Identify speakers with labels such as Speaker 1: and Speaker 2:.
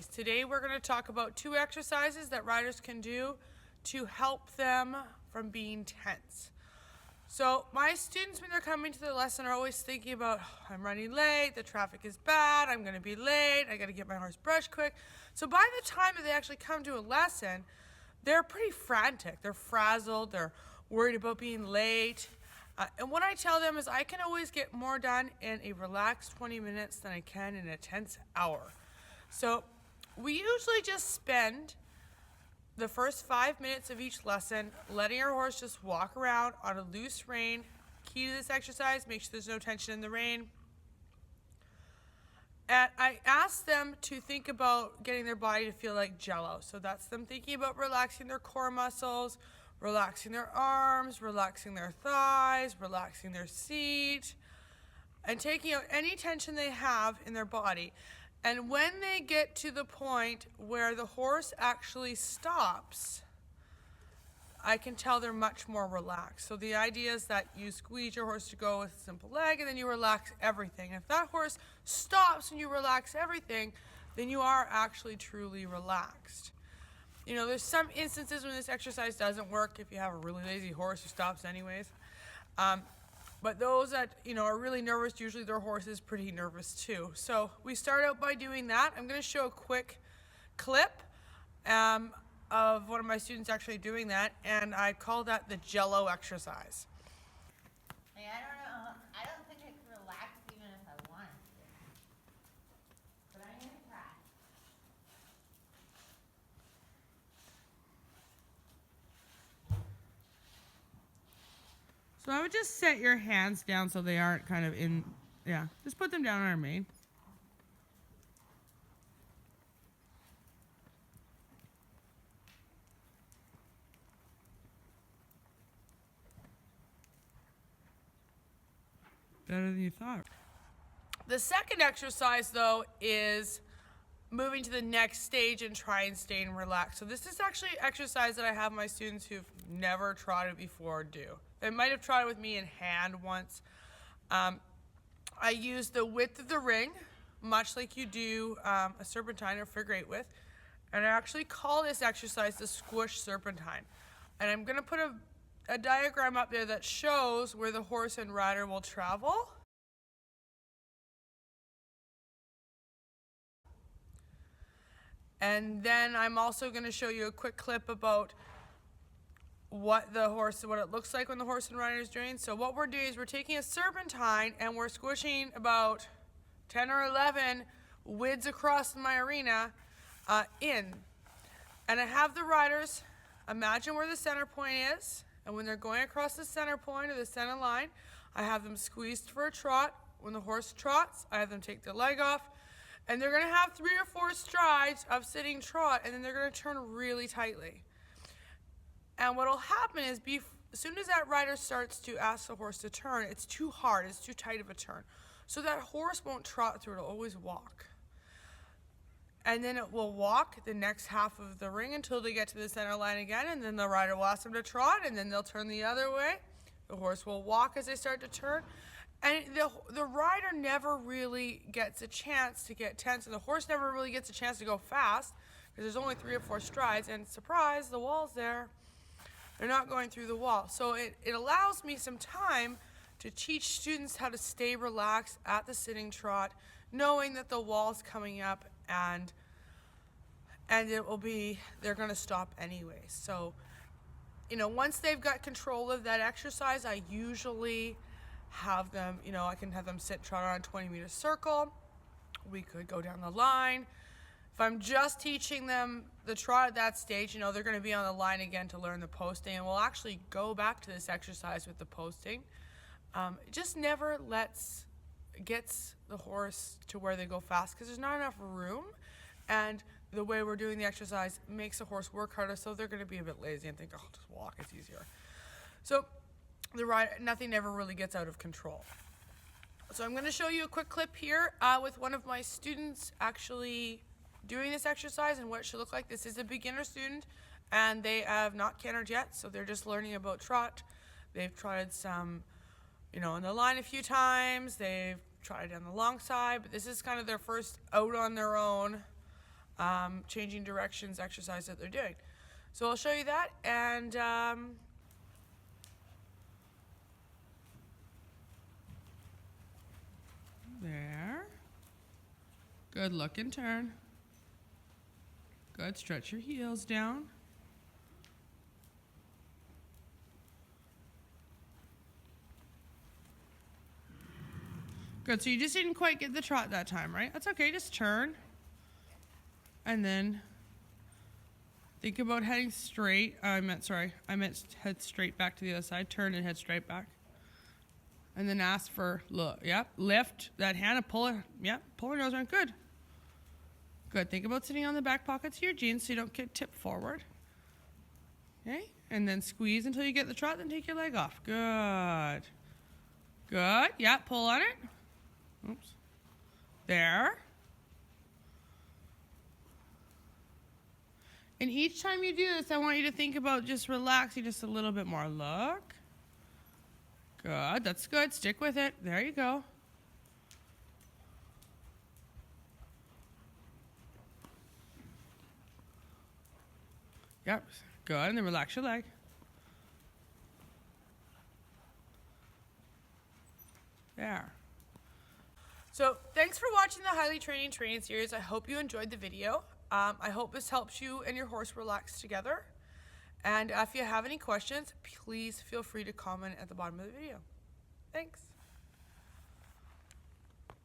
Speaker 1: choice. Today we're going to talk about 2 exercises that riders can do to help them from being tense. So my students, when they're coming to the lesson, are always thinking about, oh, I'm running late, the traffic is bad, I'm going to be late, I got to get my horse brushed quick. So by the time that they actually come to a lesson, they're pretty frantic, they're frazzled, they're worried about being late. And what I tell them is I can always get more done in a relaxed 20 minutes than I can in a tense hour. So we usually just spend the first 5 minutes of each lesson letting our horse just walk around on a loose rein. Key to this exercise, make sure there's no tension in the rein. And I ask them to think about getting their body to feel like Jello. So that's them thinking about relaxing their core muscles, relaxing their arms, relaxing their thighs, relaxing their seat, and taking out any tension they have in their body. And when they get to the point where the horse actually stops, I can tell they're much more relaxed. So the idea is that you squeeze your horse to go with a simple leg and then you relax everything. If that horse stops and you relax everything, then you are actually truly relaxed. You know, there's some instances when this exercise doesn't work if you have a really lazy horse who stops anyways. But those that, are really nervous, usually their horse is pretty nervous too. So we start out by doing that. I'm going to show a quick clip of one of my students actually doing that, and I call that the Jello exercise.
Speaker 2: I don't know. I don't think I could relax even if I wanted to. But I'm going to try.
Speaker 1: So I would just set your hands down so they aren't kind of in, just put them down on our mane. Better than you thought. The second exercise, though, is moving to the next stage and try and stay relaxed. So this is actually an exercise that I have my students who've never trotted before do. They might have trotted with me in hand once. I use the width of the ring, much like you do a serpentine or figure eight with. And I actually call this exercise the Squished Serpentine. And I'm going to put a diagram up there that shows where the horse and rider will travel. And then I'm also going to show you a quick clip about what it looks like when the horse and rider is doing. So what we're doing is we're taking a serpentine and we're squishing about 10 or 11 widths across my arena in. And I have the riders imagine where the center point is. And when they're going across the center point or the center line, I have them squeezed for a trot. When the horse trots, I have them take their leg off. And they're going to have 3 or 4 strides of sitting trot, and then they're going to turn really tightly. And what will happen is as soon as that rider starts to ask the horse to turn, it's too hard, it's too tight of a turn. So that horse won't trot through, it'll always walk. And then it will walk the next half of the ring until they get to the center line again, and then the rider will ask them to trot, and then they'll turn the other way. The horse will walk as they start to turn. And the rider never really gets a chance to get tense, and the horse never really gets a chance to go fast, because there's only 3 or 4 strides, and surprise, the wall's there. They're not going through the wall. So it allows me some time to teach students how to stay relaxed at the sitting trot, knowing that the wall's coming up, and they're going to stop anyway. So, once they've got control of that exercise, I usually have them, I can have them sit trot on a 20-meter circle. We could go down the line. If I'm just teaching them the trot at that stage, they're going to be on the line again to learn the posting, and we'll actually go back to this exercise with the posting. It just never gets the horse to where they go fast because there's not enough room, and the way we're doing the exercise makes the horse work harder, so they're going to be a bit lazy and think, oh, I'll just walk, it's easier. So nothing ever really gets out of control. So I'm going to show you a quick clip here with one of my students actually doing this exercise and what it should look like. This is a beginner student, and they have not cantered yet, so they're just learning about trot. They've trotted some, on the line a few times. They've trotted down the long side, but this is kind of their first out on their own changing directions exercise that they're doing. So I'll show you that, and there. Good, look and turn. Good, stretch your heels down. Good, so you just didn't quite get the trot that time, right? That's okay, just turn. And then think about heading straight. I meant head straight back to the other side. Turn and head straight back. And then ask for, look, yep, lift that hand and pull it, yep, pull your nose around, good. Good, think about sitting on the back pockets of your jeans so you don't get tipped forward. Okay, and then squeeze until you get the trot, then take your leg off. Good. Good, yeah, pull on it. Oops. There. And each time you do this, I want you to think about just relaxing just a little bit more. Look. Good, that's good. Stick with it. There you go. Yep, good. And then relax your leg. There. So thanks for watching the Highly Training series. I hope you enjoyed the video. I hope this helps you and your horse relax together. And if you have any questions, please feel free to comment at the bottom of the video. Thanks.